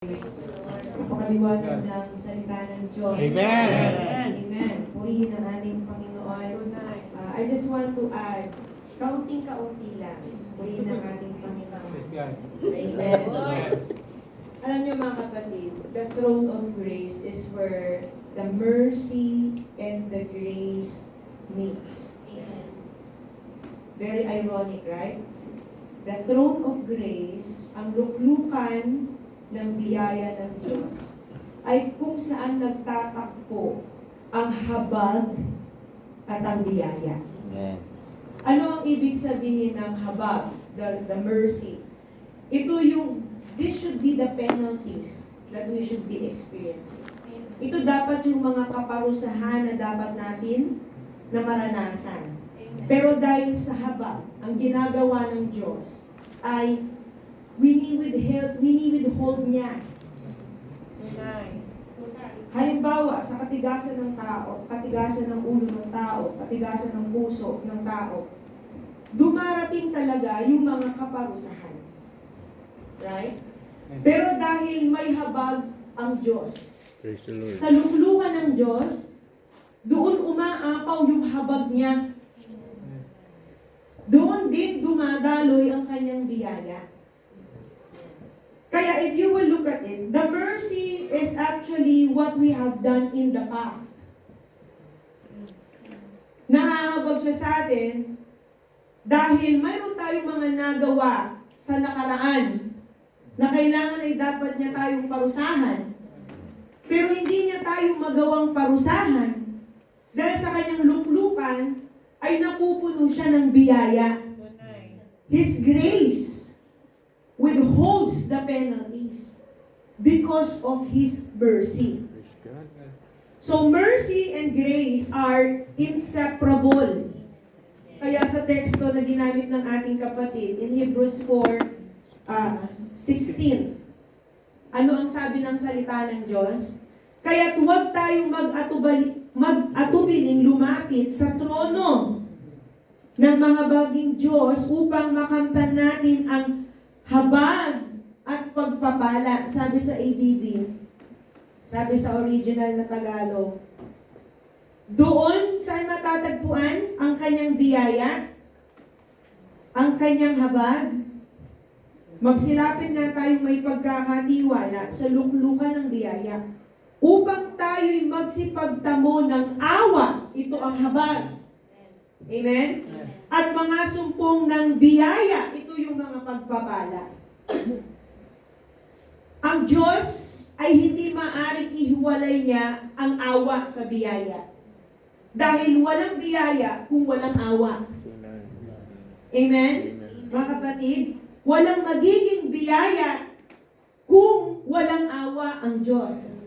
Pagpapaliwanag ng salita ng Diyos. Amen. Amen. Purihin ang ating Panginoon. I just want to add, kaunting-kaunti lang. Purihin ang ating Panginoon. Amen. Alam niyo mga kapatid, the throne of grace is where the mercy and the grace meets. Very ironic, right? The throne of grace, ang luklukan ng biyaya ng Diyos, ay kung saan nagtatakbo ang habag at ang biyaya. Amen. Ano ang ibig sabihin ng habag, the mercy? Ito yung, this should be the penalties that we should be experiencing. Ito dapat yung mga kaparusahan na dapat natin na maranasan. Pero dahil sa habag, ang ginagawa ng Diyos ay wini-withhold niya. Halimbawa, sa katigasan ng tao, katigasan ng ulo ng tao, katigasan ng puso ng tao, dumarating talaga yung mga kaparusahan. Right? Pero dahil may habag ang Diyos, sa luklukan ng Diyos, doon umaapaw yung habag niya. Doon din dumadaloy ang kanyang biyaya. Kaya if you will look at it, the mercy is actually what we have done in the past. Nahahabag siya sa atin dahil mayroon tayong mga nagawa sa nakaraan na kailangan ay dapat niya tayong parusahan. Pero hindi niya tayo magawang parusahan dahil sa kanyang luklukan ay napupuno siya ng biyaya. His grace withholds the penalties because of His mercy. So mercy and grace are inseparable. Kaya sa teksto na ginamit ng ating kapatid in Hebrews 4:16, ano ang sabi ng salita ng Diyos? Kaya't huwag tayong mag-atubiling lumapit sa trono ng mga baging Diyos upang makamtan natin ang habag at pagpapala. Sabi sa ABB, sabi sa original na Tagalog, doon saan matatagpuan ang kanyang biyaya, ang kanyang habag. Magsilapin nga tayong may pagkakatiwala sa luklukan ng biyaya upang tayo'y magsipagtamo ng awa. Ito ang habag. Amen? At mga sumpong ng biyaya, ito yung mga pagpapala. Ang Diyos ay hindi maaring ihiwalay niya ang awa sa biyaya. Dahil walang biyaya kung walang awa. Amen? Mga kapatid, walang magiging biyaya kung walang awa ang Diyos.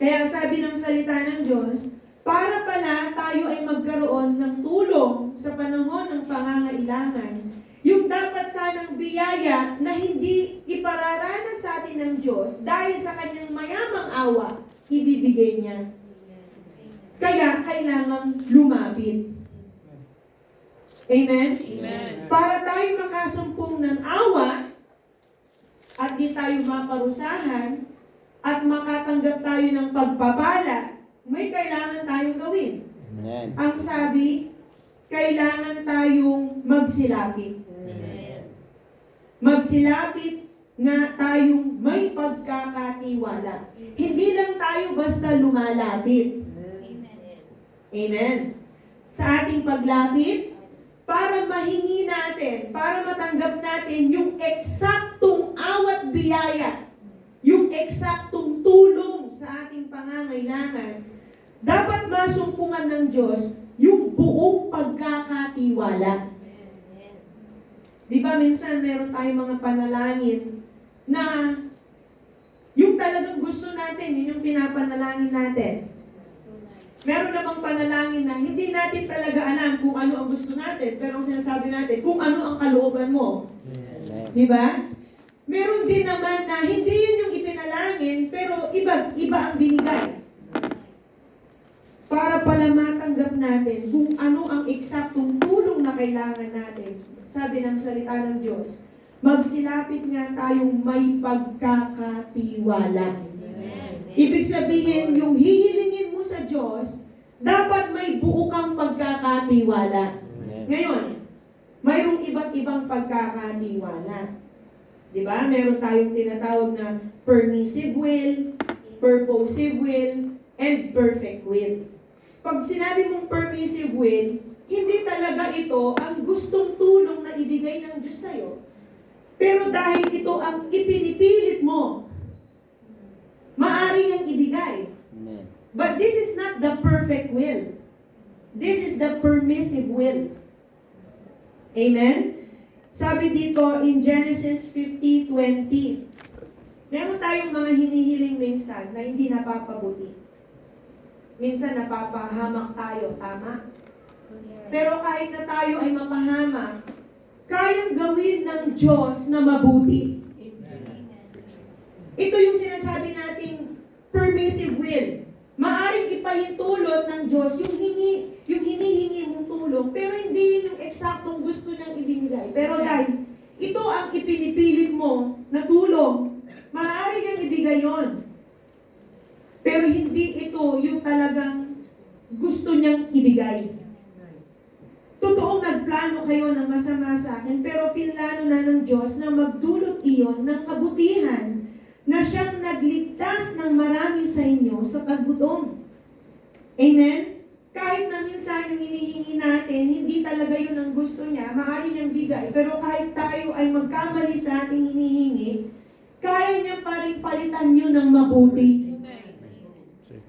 Kaya sabi ng salita ng Diyos, para pala tayo ay magkaroon ng tulong sa panahon ng pangangailangan, yung dapat sanang biyaya na hindi ipararanas sa atin ng Diyos dahil sa kanyang mayamang awa, ibibigay niya. Kaya kailangang lumapit. Amen? Amen. Para tayo makasumpong ng awa at di tayo maparusahan at makatanggap tayo ng pagpapala, may kailangan tayong gawin. Amen. Ang sabi, kailangan tayong magsilapit. Amen. Magsilapit nga tayong may pagkakatiwala. Hindi lang tayo basta lumalapit. Amen. Sa ating paglapit, para mahingi natin, para matanggap natin yung eksaktong awat biyaya, yung eksaktong tulong sa ating pangangailangan, dapat masumpungan ng Diyos yung buong pagkakatiwala. Di ba minsan meron tayong mga panalangin na yung talagang gusto natin, yun yung pinapanalangin natin. Meron namang panalangin na hindi natin talaga alam kung ano ang gusto natin, pero ang sinasabi natin, kung ano ang kalooban mo. Di ba? Meron din naman na hindi yun yung ipinalangin, pero iba ang binigay. Para pala matanggap natin kung ano ang eksaktong tulong na kailangan natin. Sabi ng salita ng Diyos, magsilapit nga tayong may pagkakatiwala. Ibig sabihin, yung hihilingin mo sa Diyos, dapat may buo kang pagkakatiwala. Ngayon, mayroong iba't ibang pagkakatiwala. Di ba? Meron tayong tinatawag na permissive will, purposive will, and perfect will. Pag sinabi mong permissive will, hindi talaga ito ang gustong tulong na ibigay ng Diyos sa'yo. Pero dahil ito ang ipinipilit mo, maari yang ibigay. Amen. But this is not the perfect will. This is the permissive will. Amen? Sabi dito in Genesis 50:20, meron tayong mga hinihiling minsan na hindi napapabuti. Minsan napapahamak tayo, tama? Pero kahit na tayo ay mapahamak, kayang gawin ng Diyos na mabuti. Ito yung sinasabi nating permissive will. Maaring ipahintulot ng Diyos yung hinihingi mong tulong, pero hindi yun yung eksaktong gusto niyang ibigay. Pero dahil ito ang ipinipilit mo na tulong, maaari niyang ibigay yon. Pero hindi ito yung talagang gusto niyang ibigay. Totoong nagplano kayo ng masama sa akin, pero pinlano na ng Diyos na magdulot iyon ng kabutihan na siyang nagligtas ng marami sa inyo sa paggutom. Amen? Kahit na minsan yung hinihingi natin, hindi talaga yun ang gusto niya, maaari niyang bigay. Pero kahit tayo ay magkamali sa ating hinihingi, kaya niya pa rin palitan yun ng mabuti.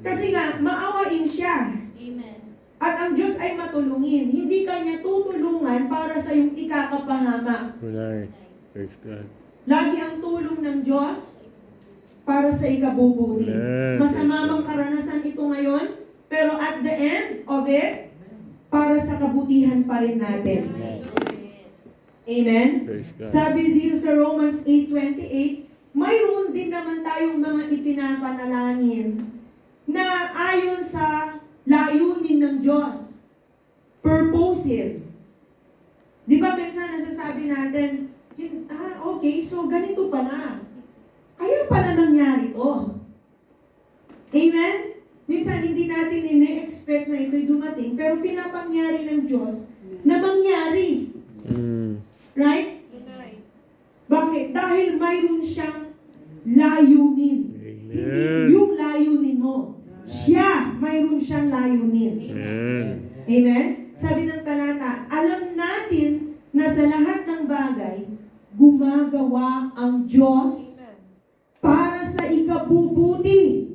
Kasi nga, maawain siya. Amen. At ang Diyos ay matulungin. Hindi kanya tutulungan para sa iyong ikakapahamak. Right. Praise God. Lagi ang tulong ng Diyos para sa ikabubuti. Amen. Masamamang karanasan ito ngayon, pero at the end of it, para sa kabutihan pa rin natin. Amen. Amen? Praise God. Sabi dito sa Romans 8:28, mayroon din naman tayong mga ipinapanalangin na ayon sa layunin ng Diyos. Purposive. Di ba minsan nasasabi natin, okay, so ganito pala. Kaya pala nangyari to. Amen? Minsan hindi natin ine-expect na ito'y dumating, pero pinapangyari ng Diyos na mangyari. Right? Bakit? Dahil mayroon siyang layunin. Amen. Hindi yung layunin mo. Siya, mayroon siyang layunin. Amen. Amen? Sabi ng talata, alam natin na sa lahat ng bagay, gumagawa ang Diyos para sa ikabubuti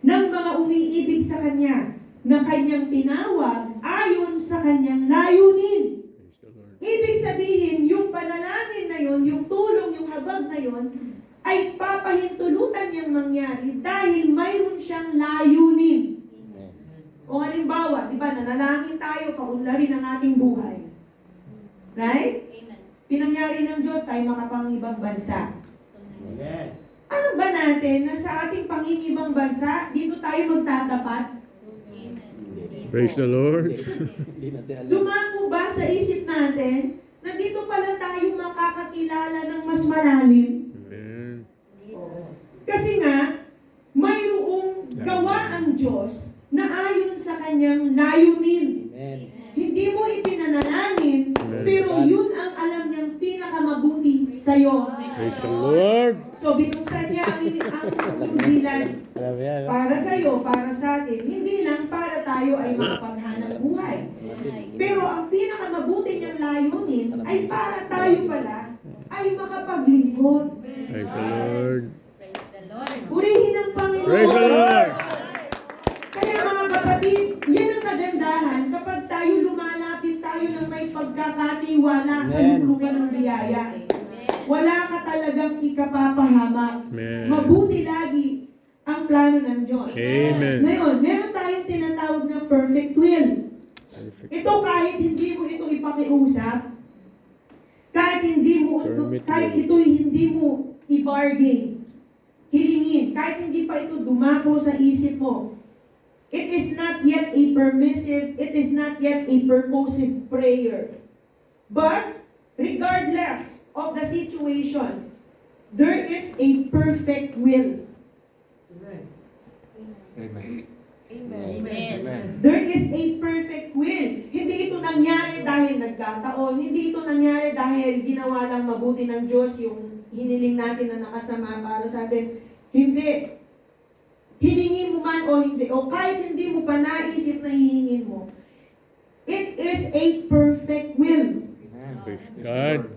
ng mga umiibig sa Kanya, na Kanyang tinawag ayon sa Kanyang layunin. Praise the Lord. Ibig sabihin, yung panalangin na yon, yung tulong, yung habag na yon, ay papahintulutan niyang mangyari dahil mayroon siyang layunin. Amen. O halimbawa, di ba, nanalangin tayo, kaunlarin ang ating buhay. Right? Amen. Pinangyari ng Diyos tayo makapangibang bansa. Amen. Alam ba natin na sa ating pangingibang bansa, dito tayo magtatapat? Amen. Praise the Lord. Hindi natin alam. Dumako ba sa isip natin na dito pala tayo makakakilala ng mas malalim? Amen. Kasi nga, mayroong gawa ang Diyos na ayon sa kanyang layunin. Amen. Hindi mo ipinanalangin, Amen. pero yun ang alam niyang pinakamabuti sa'yo. Praise the Lord. So, binuksan niya ang New Zealand Alam yan. para sa'yo, para sa atin. Hindi lang para tayo ay makapaghanap buhay. Pero ang pinakamabuti niyang layunin ay para tayo pala ay makapaglingkod. Praise the Lord. Praise the Lord. Purihin ang Panginoon. Praise the Lord. Kaya mga kapatid, yan ang kagandahan kapag tayo lumalapit tayo ng may pagkakatiwala sa Amen. lulugan ng biyaya. Wala ka talagang ikapapahamak. Amen. Mabuti lagi ang plano ng Diyos. Amen. Ngayon, meron tayong tinatawag na perfect will. Perfect. Ito kahit hindi mo ito ipakiusap, kahit Permit ito hindi mo i-bargain, hilingin, kahit hindi pa ito dumako sa isip mo, it is not yet a permissive, it is not yet a purposive prayer. But, regardless of the situation, there is a perfect will. Amen. Amen. There is a perfect will. Hindi ito nangyari dahil nagkataon. Hindi ito nangyari dahil ginawa lang mabuti ng Diyos yung hiniling natin na nakasama para sa atin. Hindi. Hiningi mo man o hindi, o kahit hindi mo pa naisip na hihingin mo, it is a perfect will. Praise God.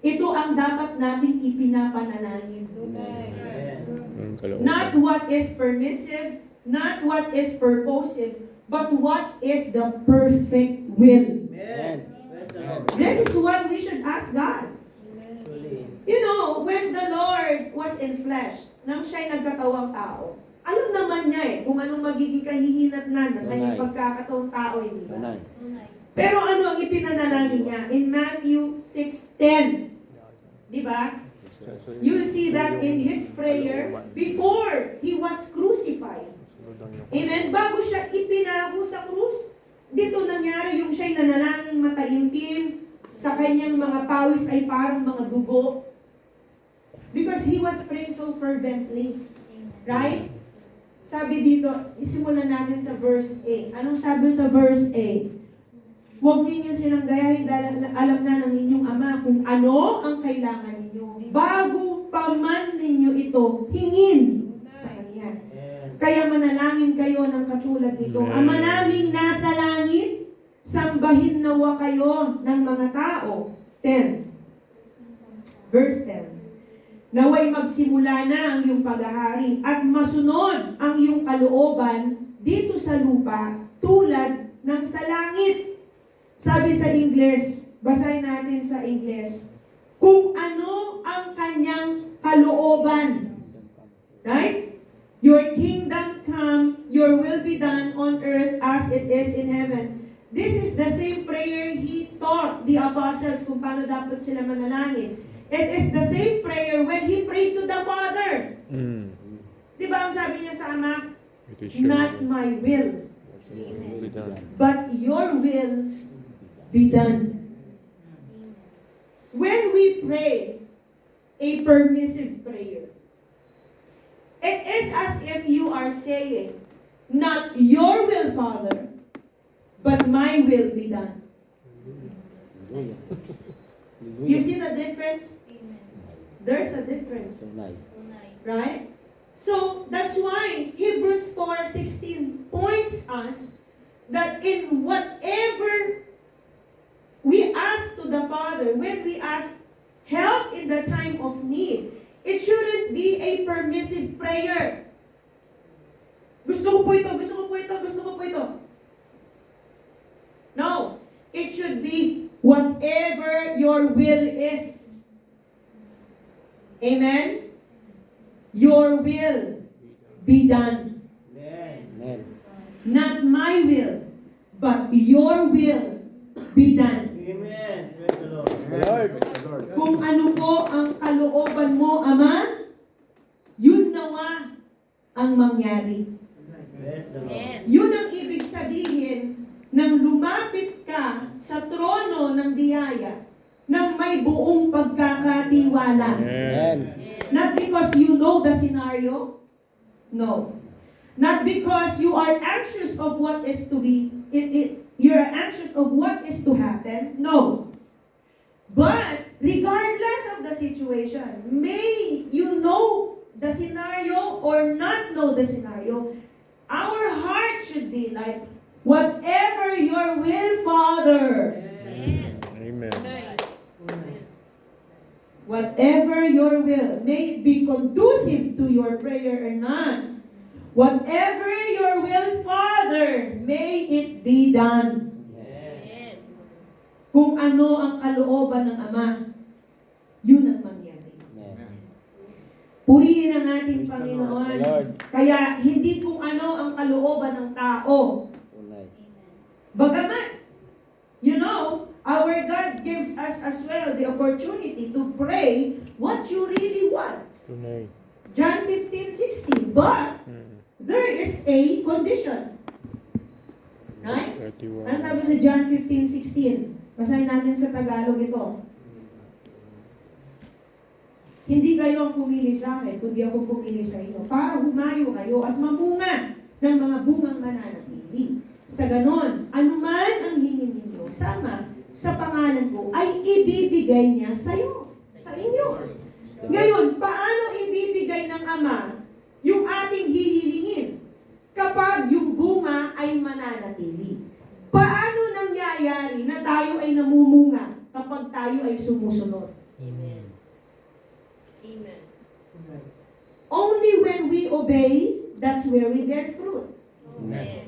Ito ang dapat nating ipinapanalangin. Ang kalooban. Not what is permissive, not what is purposive, but what is the perfect will. Amen. Praise the Lord. This is what we should ask God. Truly. You know, when the Lord was in flesh, nang siya'y nagkatawang tao, alam naman niya kung anong magiging kahihinatnan ng kanyang Tunay. pagkakataong tao, hindi ba? Tunay. Tunay. Pero ano ang ipinanalangin niya? In Matthew 6:10, di ba? You'll see that in his prayer before he was crucified. Amen? Bago siya ipinako sa krus, dito nangyari yung siya'y nanalangin mataimtim, sa kanyang mga pawis ay parang mga dugo. Because he was praying so fervently. Right? Sabi dito, isimulan natin sa verse 8. Anong sabi sa verse 8? Huwag ninyo silang gayahin dahil alam na ng inyong Ama kung ano ang kailangan ninyo. Bago pa man ninyo ito, hingin sa Kanya. Amen. Kaya manalangin kayo ng katulad nito. Amen. Ama naming nasa langit, sambahin nawa kayo ng mga tao. 10. Verse 10. Naway magsimula na ang iyong paghahari at masunod ang iyong kalooban dito sa lupa tulad ng sa langit. Sabi sa Ingles, basahin natin sa Ingles, kung ano ang kanyang kalooban. Right? Your kingdom come, your will be done on earth as it is in heaven. This is the same prayer he taught the apostles kung paano dapat sila manalangin. It is the same prayer when he prayed to the Father. Di ba ang sabi niya sa Ama? It is your Not will. my will, Be done. but your will be done. When we pray a permissive prayer, it is as if you are saying, not your will, Father, but my will be done. You see the difference? Amen. There's a difference, Tunay. Tunay. right? So that's why Hebrews 4:16 points us that in whatever we ask to the Father, when we ask help in the time of need, it shouldn't be a permissive prayer. Gusto ko po ito, gusto ko po ito, gusto ko po ito. No. It should be whatever your will is. Amen? Your will be done. Amen. Amen. Not my will, but your will be done. Amen. Praise the Lord. Praise the Lord. Kung ano po ang kalooban mo, Ama, yun nawa ang mangyari. Praise the Lord. Amen. Yun ang ibig sabihin nang lumapit ka sa trono ng biyaya nang may buong pagkakatiwala. Amen. Not because you know the scenario. No. Not because you are anxious of what is to be. You're anxious of what is to happen. No. But regardless of the situation, may you know the scenario or not know the scenario, our heart should be like, whatever your will, Father. Amen. Whatever your will may be conducive to your prayer or not. Whatever your will, Father, may it be done. Amen. Kung ano ang kalooban ng Ama, yun ang mangyari. Amen. Purihin ang ating Praise the Panginoon. Lord. Kaya hindi kung ano ang kalooban ng tao. Tunay. Bagamat, you know, our God gives us as well the opportunity to pray what you really want. Tunay. John 15:16. But there is a condition. Right? 31. Ano sabi sa John 15:16? Basahin natin sa Tagalog ito. Hindi kayo ang pumili sa akin, kundi ako pumili sa inyo para humayo kayo at mamunga ng mga bungang mananatili. Sa ganon, anuman ang hingin ninyo, sama sa pangalan ko, ay ibibigay niya sa iyo, sa inyo. Ngayon, paano ibibigay ng Ama yung ating hihilingin kapag yung bunga ay mananatili? Paano nangyayari na tayo ay namumunga kapag tayo ay sumusunod? Amen. Amen. Only when we obey, that's where we bear fruit. Amen.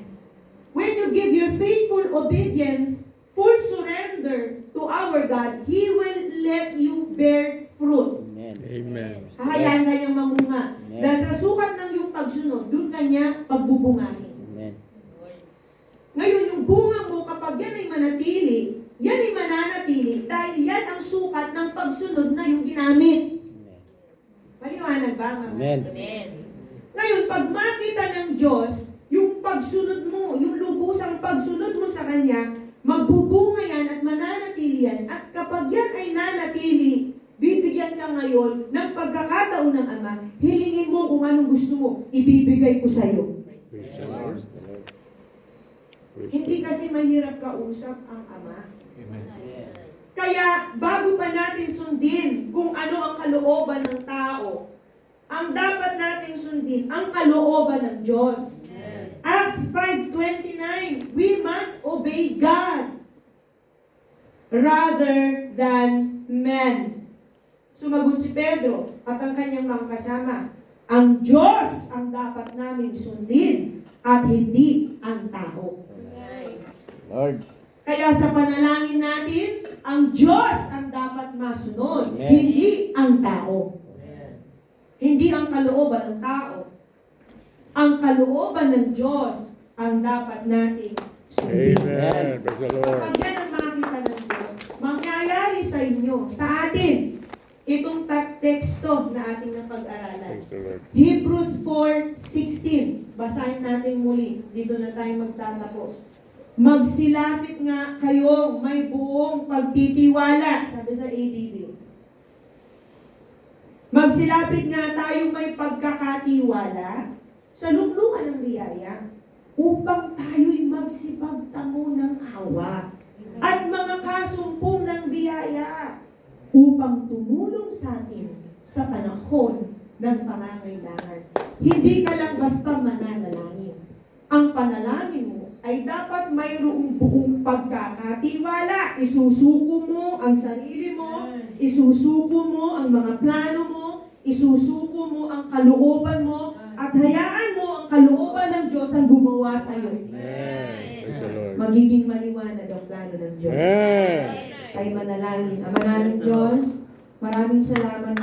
When you give your faithful obedience, full surrender to our God, He will let you bear fruit. Amen. Amen. Hahayaan kanyang mamunga. Amen. Dahil sa sukat ng iyong pagsunod, doon kanya pagbubungahin. Amen. Ngayon, yung bunga mo, kapag yan ay manatili, yan ay mananatili dahil yan ang sukat ng pagsunod na yung ginamit. Amen. Maliwanag ba, mga? Amen. Amen. Ngayon, pag makita ng Diyos, yung pagsunod mo, yung lubusang pagsunod mo sa Kanya, magbubunga yan at mananatili yan. At kapag yan ay nanatili, bibigyan ka ngayon ng pagkakataon ng Ama, hilingin mo kung anong gusto mo, ibibigay ko sa iyo. Praise the Lord. Praise the Lord. Praise Hindi the kasi mahirap kausap ang Ama. Amen. Kaya bago pa natin sundin kung ano ang kalooban ng tao, ang dapat natin sundin ang kalooban ng Diyos. Acts 5:29, we must obey God rather than men. Sumagot si Pedro at ang kanyang mga kasama, ang Diyos ang dapat naming sundin at hindi ang tao. Lord. Kaya sa panalangin natin, ang Diyos ang dapat masunod, Amen. hindi ang tao. Hindi ang kalooban ng tao. Ang kalooban ng Diyos ang dapat nating sundin. Amen. Praise the Lord. Kapag yan ang makita ng Diyos, mangyayari sa inyo, sa atin, itong teksto na ating napag-aralan. Praise the Lord. Hebrews 4:16. Basahin natin muli. Dito na tayo magtatapos. Magsilapit nga kayo may buong pagtitiwala. Sabi sa ADB. Magsilapit nga tayo may pagkakatiwala sa luklukan ng biyaya upang tayo'y magsipagtamo ng awa at mga kasumpong ng biyaya upang tumulong sa atin sa panahon ng pangangailangan. Hindi ka lang basta mananalangin. Ang panalangin mo ay dapat mayroong buong pagkakatiwala. Isusuko mo ang sarili mo, isusuko mo ang mga plano mo, isusuko mo ang kalooban mo, at hayaan mo ang kalooban ng Diyos ang gumawa sa iyo. Amen. Praise the Lord. Magiging maliwanag ang plano ng Diyos. Amen. Ay manalangin. Ama naming Diyos, maraming salamat po